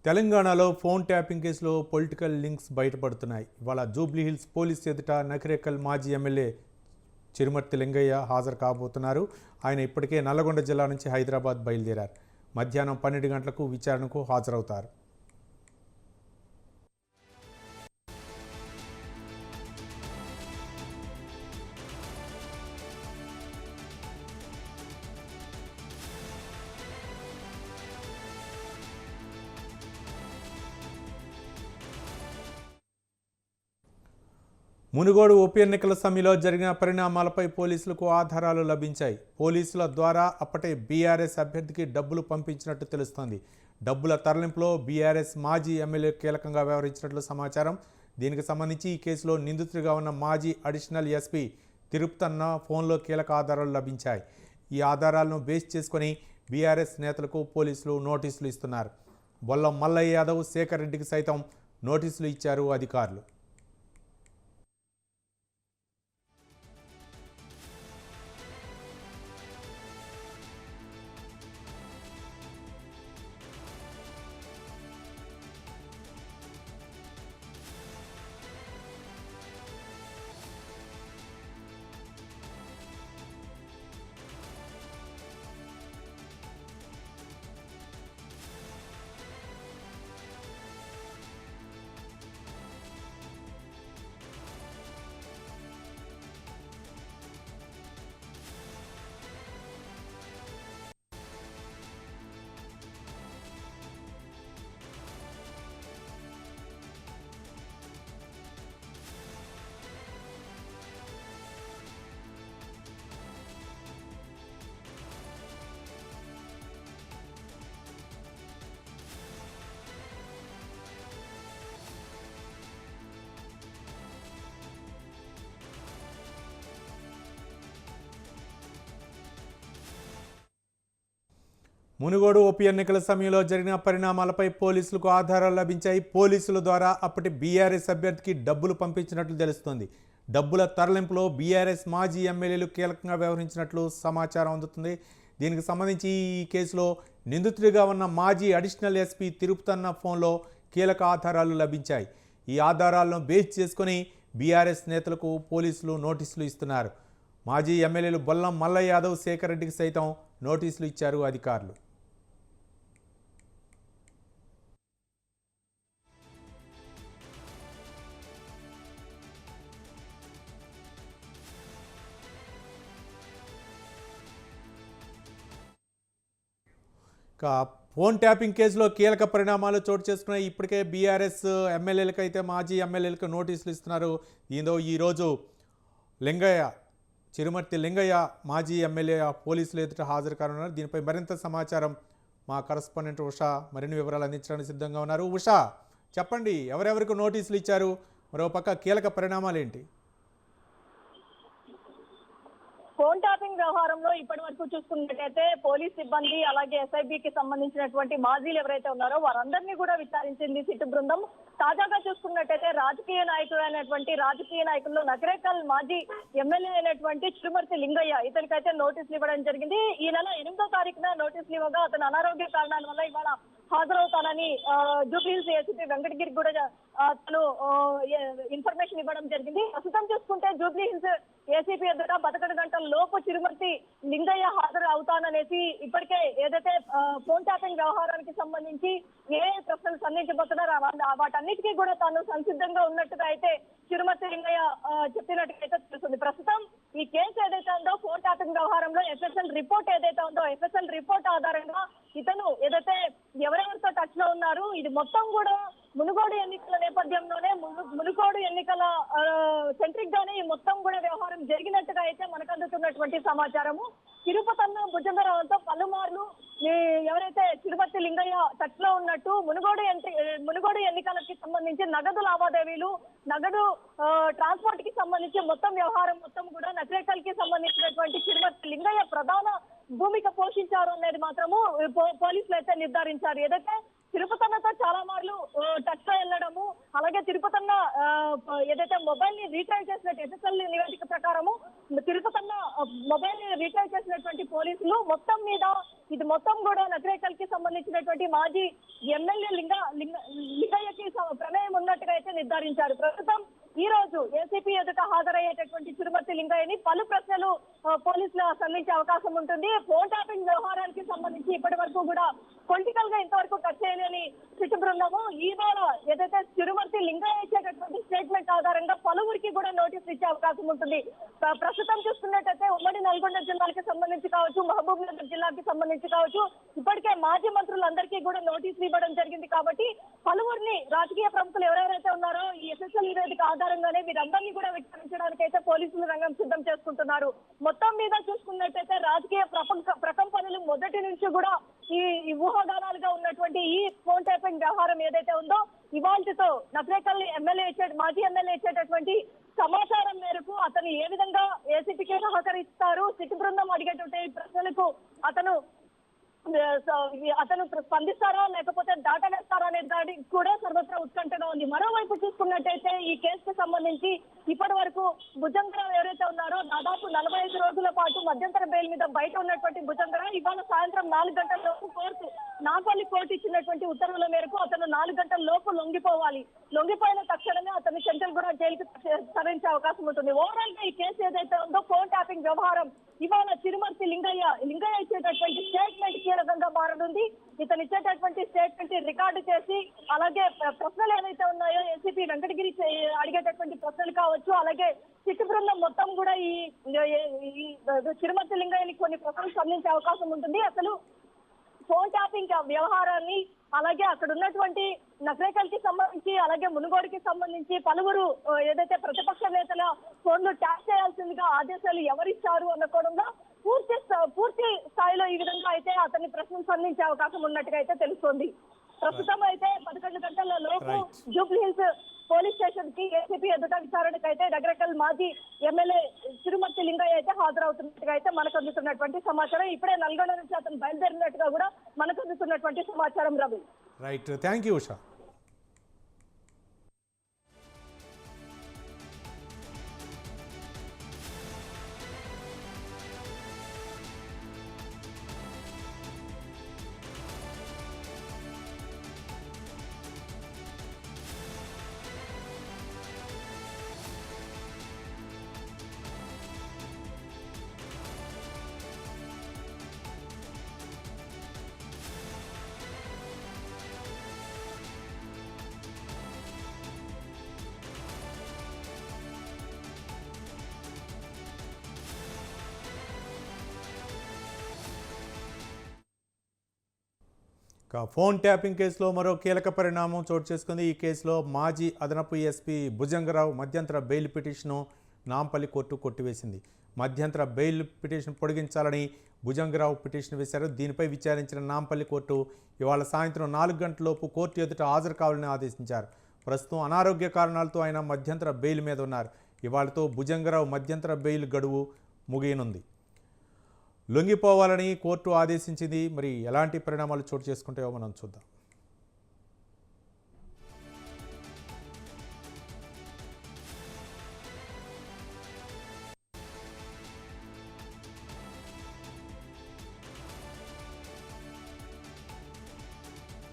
తెలంగాణలో phone tapping కేసులో political links బయటపడుతున్నాయి. ఇవాళ జూబ్లీహిల్స్ పోలీస్ ఎదుట నకిరేకల్ మాజీ ఎమ్మెల్యే చిరుమర్తి లింగయ్య హాజరు కాబోతున్నారు. ఆయన ఇప్పటికే నల్లగొండ జిల్లా నుంచి హైదరాబాద్ బయలుదేరారు. మధ్యాహ్నం 12 గంటలకు విచారణకు హాజరవుతారు. మునుగోడు ఉప ఎన్నికల సమయంలో జరిగిన పరిణామాలపై పోలీసులకు ఆధారాలు లభించాయి. పోలీసుల ద్వారా అప్పటి బీఆర్ఎస్ అభ్యర్థికి డబ్బులు పంపించినట్టు తెలుస్తోంది. డబ్బుల తరలింపులో బీఆర్ఎస్ మాజీ ఎమ్మెల్యే కీలకంగా వ్యవహరించినట్లు సమాచారం. దీనికి సంబంధించి ఈ కేసులో నిందితుడిగా ఉన్న మాజీ అడిషనల్ ఎస్పీ తిరుపతన్న ఫోన్లో కీలక ఆధారాలు లభించాయి. ఈ ఆధారాలను బేస్ చేసుకొని బీఆర్ఎస్ నేతలకు పోలీసులు నోటీసులు ఇస్తున్నారు. బొల్లం మల్లయ్య యాదవ్, శేఖర్ రెడ్డికి సైతం నోటీసులు ఇచ్చారు అధికారులు. మునుగోడు ఉప ఎన్నికల సమయంలో జరిగిన పరిణామాలపై పోలీసులకు ఆధారాలు లభించాయి. పోలీసుల ద్వారా అప్పటి బీఆర్ఎస్ అభ్యర్థికి డబ్బులు పంపించినట్లు తెలుస్తోంది. డబ్బుల తరలింపులో బీఆర్ఎస్ మాజీ ఎమ్మెల్యేలు కీలకంగా వ్యవహరించినట్లు సమాచారం అందుతుంది. దీనికి సంబంధించి ఈ కేసులో నిందితుడిగా ఉన్న మాజీ అడిషనల్ ఎస్పీ తిరుపతన్న ఫోన్లో కీలక ఆధారాలు లభించాయి. ఈ ఆధారాలను బేస్ చేసుకొని బీఆర్ఎస్ నేతలకు పోలీసులు నోటీసులు ఇస్తున్నారు. మాజీ ఎమ్మెల్యేలు బొల్లం మల్లయ్య యాదవ్, శేఖర్ రెడ్డికి సైతం నోటీసులు ఇచ్చారు అధికారులు. ఫోన్ ట్యాపింగ్ కేసులో కీలక పరిణామాలు చోటు చేసుకున్నాయి. ఇప్పటికే బీఆర్ఎస్ ఎమ్మెల్యేలకు అయితే మాజీ ఎమ్మెల్యేలకు నోటీసులు ఇస్తున్నారు. దీంతో ఈరోజు చిరుమర్తి లింగయ్య మాజీ ఎమ్మెల్యే పోలీసులు ఎదుట హాజరు కానున్నారు. దీనిపై మరింత సమాచారం మా కరస్పాండెంట్ ఉషా మరిన్ని వివరాలు అందించడానికి సిద్ధంగా ఉన్నారు. ఉషా, చెప్పండి, ఎవరెవరికి నోటీసులు ఇచ్చారు? మరోపక్క కీలక పరిణామాలు ఏంటి? ఫోన్ ట్యాపింగ్ వ్యవహారంలో ఇప్పటి వరకు చూసుకున్నట్టయితే పోలీస్ సిబ్బంది అలాగే ఎస్ఐబికి సంబంధించినటువంటి మాజీలు ఎవరైతే ఉన్నారో వారందరినీ కూడా విచారించింది సిట్టు బృందం. తాజాగా చూసుకున్నట్టయితే రాజకీయ నాయకుల్లో నకరేకల్ మాజీ ఎమ్మెల్యే అయినటువంటి చిరుమర్తి లింగయ్య, ఇతనికైతే నోటీసులు ఇవ్వడం జరిగింది. ఈ నెల 8వ తారీఖున నోటీసులు ఇవ్వగా అతను అనారోగ్య కారణాల వల్ల ఇవాళ హాజరవుతానని జూబ్లీహిల్స్ ఏసీపీ వెంకటగిరి కూడా తను ఇన్ఫర్మేషన్ ఇవ్వడం జరిగింది. ప్రస్తుతం చూసుకుంటే జూబ్లీహిల్స్ ఏసీపీ ఎదుట 11 గంటల లోపు చిరుమర్తి లింగయ్య హాజరు అవుతాననేసి ఇప్పటికే ఏదైతే ఫోన్ ట్యాపింగ్ వ్యవహారానికి సంబంధించి ఏ ప్రశ్నలు సంధించబోతున్నారో వాటన్నిటికీ కూడా తాను సంసిద్ధంగా ఉన్నట్టుగా అయితే చిరుమర్తి లింగయ్య చెప్పినట్టుగా తెలుస్తుంది. ప్రస్తుతం ఈ కేసు ఏదైతే ఉందో ఫోన్ ట్యాపింగ్ వ్యవహారంలో ఎఫ్ఎస్ఎల్ రిపోర్ట్ ఆధారంగా ఇతను ఏదైతే ఎవరెవరితో టచ్ లో ఉన్నారు, ఇది మొత్తం కూడా మునుగోడు ఎన్నికల నేపథ్యంలోనే మునుగోడు ఎన్నికల సెంట్రిక్ గానే ఈ మొత్తం కూడా వ్యవహారం జరిగినట్టుగా అయితే మనకు అందుతున్నటువంటి సమాచారము. తిరుపతన్న భుజంగరావుతో పలుమార్లు ఎవరైతే తిరుపతి లింగయ్య టచ్ లో ఉన్నట్టు మునుగోడు ఎన్నికలకి సంబంధించి నగదు లావాదేవీలు, నగదు ట్రాన్స్పోర్ట్ కి సంబంధించి మొత్తం వ్యవహారం మొత్తం కూడా నకరేకల్ కి సంబంధించినటువంటి తిరుపతి లింగయ్య ప్రధాన భూమిక పోషించారు అనేది మాత్రము పోలీసులు అయితే నిర్ధారించారు. ఏదైతే తిరుపతన్నతో చాలా మార్లు టచ్ లో వెళ్ళడము, అలాగే తిరుపతన్న ఏదైతే మొబైల్ ని రీట్రైవ్ చేసినట్టు ఎస్ఎస్ఎల్ నివేదిక ప్రకారము తిరుపతన్న మొబైల్ ని రీట్రైవ్ చేసినటువంటి పోలీసులు మొత్తం మీద ఇది మొత్తం కూడా నగరేకల్ కి సంబంధించినటువంటి మాజీ ఎమ్మెల్యే లింగయ్యకి ప్రమేయం ఉన్నట్టుగా అయితే నిర్ధారించారు. ప్రస్తుతం ఈ రోజు ఏసీపీ ఎదుట హాజరయ్యేటటువంటి తిరుమతి లింగయ్యని పలు ప్రశ్నలు పోలీసులు సంధించే అవకాశం ఉంటుంది. ఫోన్ ట్యాపింగ్ వ్యవహారానికి సంబంధించి ఇప్పటి వరకు కూడా పొలిటికల్ గా ఇంతవరకు టచ్ చేయలేని సిట్ బృందము ఈవేళ ఏదైతే తిరుమతి లింగయ్య ఇచ్చేటటువంటి స్టేట్మెంట్ ఆధారంగా పలువురికి కూడా నోటీసులు ఇచ్చే అవకాశం ఉంటుంది. ప్రస్తుతం చూసుకున్నట్టయితే ఉమ్మడి నల్గొండ జిల్లాకి సంబంధించి కావచ్చు, మహబూబ్ నగర్ జిల్లాకి సంబంధించి కావచ్చు, ఇప్పటికే మాజీ మంత్రులందరికీ కూడా నోటీసులు ఇవ్వడం జరిగింది. కాబట్టి పలువురిని రాజకీయ ప్రముఖులు ఎవరెవరైతే ఉన్నారో ఈ ఎస్ఎస్ఎల్ నివేదిక ఆధారంగానే వీరందరినీ కూడా విచారించడానికి అయితే పోలీసులు రంగం సిద్ధం చేసుకుంటున్నారు. మొత్తం మీద చూసుకున్నట్టయితే రాజకీయ ప్రకంపనలు మొదటి నుంచి కూడా ఈ ఊహాగానాలుగా ఉన్నటువంటి ఈ ఫోన్ ట్యాపింగ్ వ్యవహారం ఏదైతే ఉందో ఇవాళతో నగరేకల్ మాజీ ఎమ్మెల్యే ఇచ్చేటటువంటి సమాచారం మేరకు అతను ఏ విధంగా ఏసీపీకి సహకరిస్తారు, సిట్ బృందం అడిగేటువంటి ప్రశ్నలకు అతను స్పందిస్తారా లేకపోతే దాటా వేస్తారా అనే దానికి కూడా సర్వత్రా ఉత్కంఠగా ఉంది. మరోవైపు చూసుకున్నట్టయితే ఈ కేసుకు సంబంధించి ఇప్పటి వరకు భుజంగరావు ఎవరైతే ఉన్నారో దాదాపు 45 రోజుల పాటు మధ్యంతర బెయిల్ మీద బయట ఉన్నటువంటి భుజంగరావు ఇవాళ సాయంత్రం 4 గంటల లోపు నాగపల్లి కోర్టు ఇచ్చినటువంటి ఉత్తర్వుల మేరకు అతను 4 గంటల లోపు లొంగిపోవాలి. లొంగిపోయిన తక్షణమే అతన్ని సెంట్రల్ కూడా జైలుకి తరలించే అవకాశం ఉంటుంది. ఓవరాల్ గా ఈ కేసు ఏదైతే ఉందో ఫోన్ ట్యాపింగ్ వ్యవహారం ఇవాళ తిరుమతి లింగయ్య ఇచ్చేటటువంటి స్టేట్మెంట్ కీలకంగా మారనుంది. ఇతను ఇచ్చేటటువంటి స్టేట్మెంట్ రికార్డు చేసి అలాగే ప్రశ్నలు ఏవైతే ఉన్నాయో ఏసీపీ వెంకటగిరి అడిగేటటువంటి ప్రశ్నలు కావచ్చు, అలాగే సిట్ బృందం మొత్తం కూడా ఈ తిరుమతి లింగయ్యని కొన్ని ప్రశ్నలు సంధించే అవకాశం ఉంటుంది. అసలు ఫోన్ ట్యాపింగ్ వ్యవహారాన్ని అలాగే అక్కడ ఉన్నటువంటి నగరేకల్ కి సంబంధించి అలాగే మునుగోడుకి సంబంధించి పలువురు ఏదైతే ప్రతిపక్ష నేతల ఫోన్లు ట్యాప్ చేయాల్సిందిగా ఆదేశాలు ఎవరిచ్చారు అన్న కోణంలో పూర్తి స్థాయిలో ఈ విధంగా అయితే అతన్ని ప్రశ్నలు సంధించే అవకాశం ఉన్నట్టుగా అయితే తెలుస్తోంది. ప్రస్తుతం అయితే 11 గంటల లోపు జూబ్లీ హిల్స్ పోలీస్ స్టేషన్ కి ఏసీపీ ఎదుట విచారణకు అయితే నగరేకల్ మాజీ ఎమ్మెల్యే తిరుమతి లింగయ్య అయితే హాజరవుతున్నట్టుగా అయితే మనకు అందుతున్నటువంటి సమాచారం. ఇప్పుడే నల్గొండ నుంచి అతను బయలుదేరినట్టుగా కూడా మనకు అందుతున్నటువంటి సమాచారం. Ravi, right, thank you Usha. Phone tapping కేసులో మరో కీలక పరిణామం చోటు చేసుకుంది. ఈ కేసులో మాజీ అదనపు ఎస్పీ భుజంగరావు మధ్యంతర బెయిల్ పిటిషన్ను నాంపల్లి కోర్టు కొట్టివేసింది. మధ్యంతర బెయిల్ పిటిషన్ పొడిగించాలని భుజంగరావు పిటిషన్ వేశారు. దీనిపై విచారించిన నాంపల్లి కోర్టు ఇవాళ సాయంత్రం 4 గంటలలోపు కోర్టు ఎదుట హాజరు కావాలని ఆదేశించారు. ప్రస్తుతం అనారోగ్య కారణాలతో ఆయన మధ్యంతర బెయిల్ మీద ఉన్నారు. ఇవాళతో భుజంగరావు మధ్యంతర బెయిల్ గడువు ముగియనుంది. లొంగిపోవాలని కోర్టు ఆదేశించింది. మరి ఎలాంటి పరిణామాలు చోటు చేసుకుంటాయో మనం చూద్దాం.